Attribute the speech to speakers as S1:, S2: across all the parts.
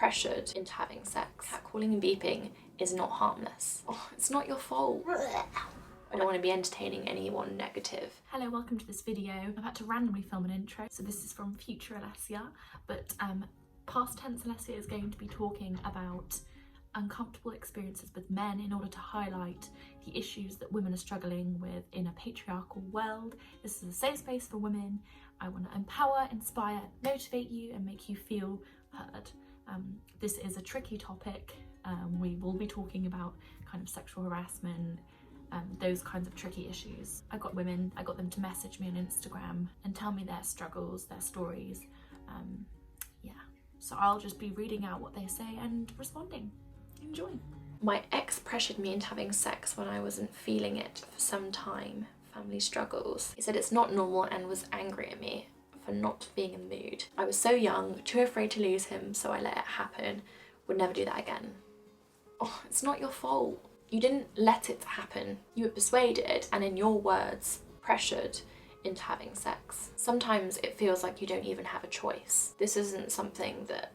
S1: pressured into having sex. Catcalling and beeping is not harmless. Oh, it's not your fault. I don't want to be entertaining anyone negative.
S2: Hello, welcome to this video. I've had to randomly film an intro, so this is from future Alessia, but past tense Alessia is going to be talking about uncomfortable experiences with men in order to highlight the issues that women are struggling with in a patriarchal world. This is a safe space for women. I want to empower, inspire, motivate you and make you feel heard. This is a tricky topic. We will be talking about kind of sexual harassment, those kinds of tricky issues. I got them to message me on Instagram and tell me their struggles, their stories. Yeah, so I'll just be reading out what they say and responding. Enjoy.
S1: My ex pressured me into having sex when I wasn't feeling it for some time. Family struggles. He said it's not normal and was angry at me for not being in the mood. I was so young, too afraid to lose him, so I let it happen. Would never do that again. Oh, it's not your fault. You didn't let it happen. You were persuaded and, in your words, pressured into having sex. Sometimes it feels like you don't even have a choice. This isn't something that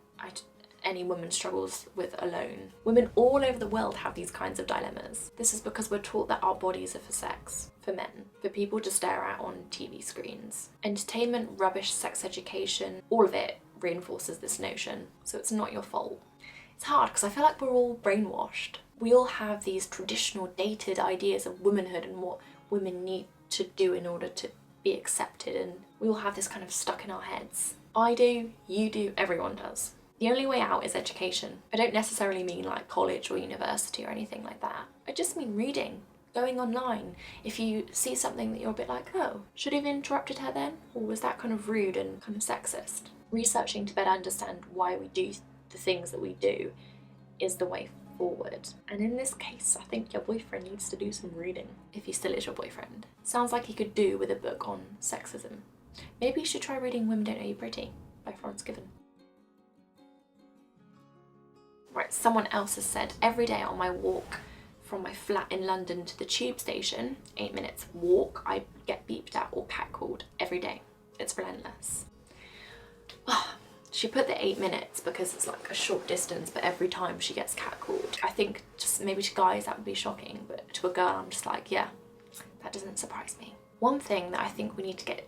S1: any woman struggles with alone. Women all over the world have these kinds of dilemmas. This is because we're taught that our bodies are for sex, for men, for people to stare at on TV screens. Entertainment, rubbish, sex education, all of it reinforces this notion, so it's not your fault. It's hard because I feel like we're all brainwashed. We all have these traditional dated ideas of womanhood and what women need to do in order to be accepted, and we all have this kind of stuck in our heads. I do, you do, everyone does. The only way out is education. I don't necessarily mean like college or university or anything like that. I just mean reading, going online. If you see something that you're a bit like, oh, should I have interrupted her then? Or was that kind of rude and kind of sexist? Researching to better understand why we do the things that we do is the way forward. And in this case, I think your boyfriend needs to do some reading, if he still is your boyfriend. Sounds like he could do with a book on sexism. Maybe you should try reading Women Don't Know You're Pretty by Florence Given. Right, someone else has said, every day on my walk from my flat in London to the tube station, 8 minutes walk, I get beeped at or catcalled every day. It's relentless. She put the 8 minutes because it's like a short distance, but every time she gets catcalled. I think just maybe to guys that would be shocking, but to a girl I'm just like, yeah, that doesn't surprise me. One thing that I think we need to get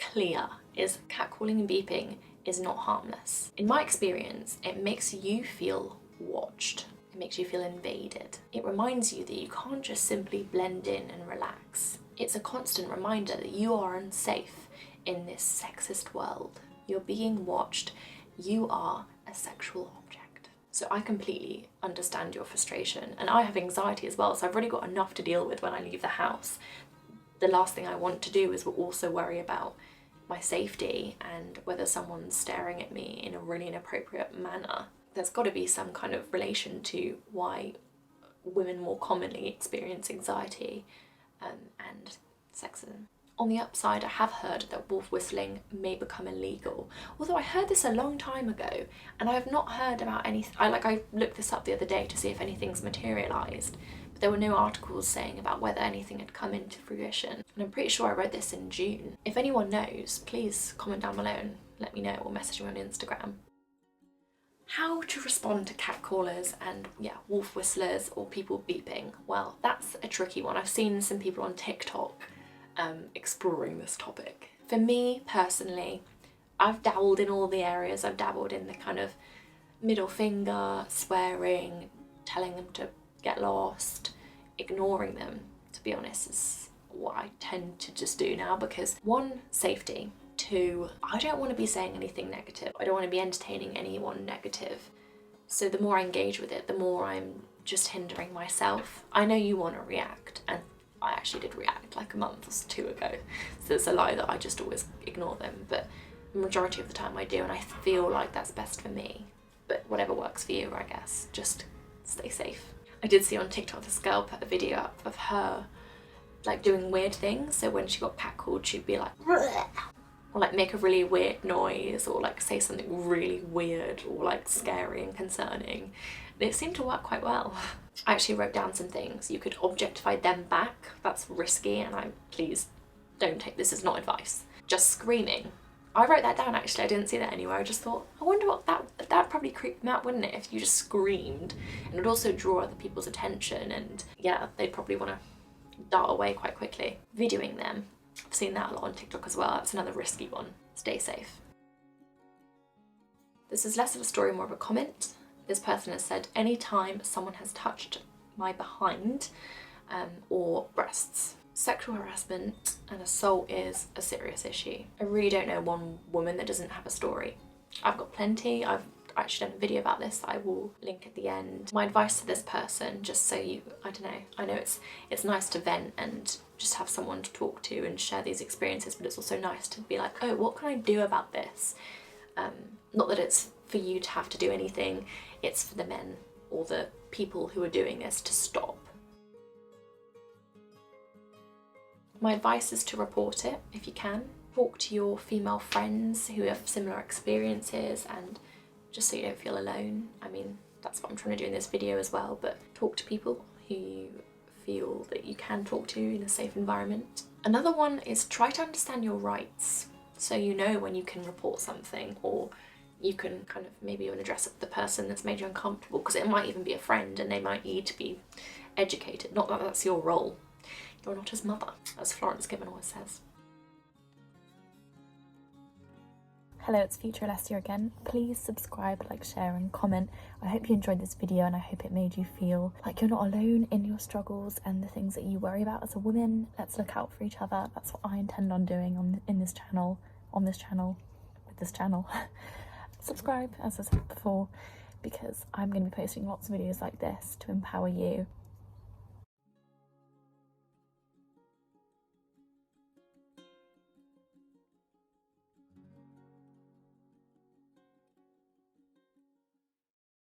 S1: clear is catcalling and beeping is not harmless. In my experience, it makes you feel watched. It makes you feel invaded. It reminds you that you can't just simply blend in and relax. It's a constant reminder that you are unsafe in this sexist world. You're being watched. You are a sexual object. So I completely understand your frustration, and I have anxiety as well, so I've already got enough to deal with when I leave the house. The last thing I want to do is also worry about my safety and whether someone's staring at me in a really inappropriate manner. There's got to be some kind of relation to why women more commonly experience anxiety and sexism. On the upside, I have heard that wolf whistling may become illegal. Although I heard this a long time ago, and I have not heard about anything. I looked this up the other day to see if anything's materialised, but there were no articles saying about whether anything had come into fruition. And I'm pretty sure I read this in June. If anyone knows, please comment down below and let me know, or message me on Instagram. How to respond to catcallers and wolf whistlers or people beeping? Well, that's a tricky one. I've seen some people on TikTok exploring this topic. For me personally, I've dabbled in all the areas. I've dabbled in the kind of middle finger, swearing, telling them to get lost, ignoring them, to be honest, is what I tend to just do now, because one, safety, two, I don't want to be saying anything negative. I don't want to be entertaining anyone negative. So the more I engage with it, the more I'm just hindering myself. I know you want to react, and I actually did react like a month or two ago, so it's a lie that I just always ignore them, but the majority of the time I do, and I feel like that's best for me. But whatever works for you, I guess, just stay safe. I did see on TikTok this girl put a video up of her like doing weird things, so when she got catcalled she'd be like or like make a really weird noise, or like say something really weird or like scary and concerning. And it seemed to work quite well. I actually wrote down some things. You could objectify them back. That's risky, and please don't take this as not advice. Just screaming. I wrote that down actually, I didn't see that anywhere. I just thought, I wonder what that'd probably creep them out, wouldn't it, if you just screamed? And it would also draw other people's attention, and yeah, they'd probably want to dart away quite quickly. Videoing them, I've seen that a lot on TikTok as well. That's another risky one. Stay safe. This is less of a story, more of a comment. This person has said, anytime someone has touched my behind or breasts. Sexual harassment and assault is a serious issue. I really don't know one woman that doesn't have a story. I've got plenty. I've actually done a video about this that I will link at the end. My advice to this person, just so you, I don't know, I know it's nice to vent and just have someone to talk to and share these experiences, but it's also nice to be like, oh, what can I do about this? Not that it's for you to have to do anything, it's for the men or the people who are doing this to stop. My advice is to report it if you can. Talk to your female friends who have similar experiences, and just so you don't feel alone. I mean, that's what I'm trying to do in this video as well, but talk to people who you feel that you can talk to in a safe environment. Another one is try to understand your rights, so you know when you can report something, or you can kind of maybe even address the person that's made you uncomfortable, because it might even be a friend and they might need to be educated. Not that that's your role. You're not his mother, as Florence Given always says.
S2: Hello, it's Future Alessia again. Please subscribe, like, share and comment. I hope you enjoyed this video and I hope it made you feel like you're not alone in your struggles and the things that you worry about as a woman. Let's look out for each other. That's what I intend on doing with this channel. Subscribe, as I said before, because I'm going to be posting lots of videos like this to empower you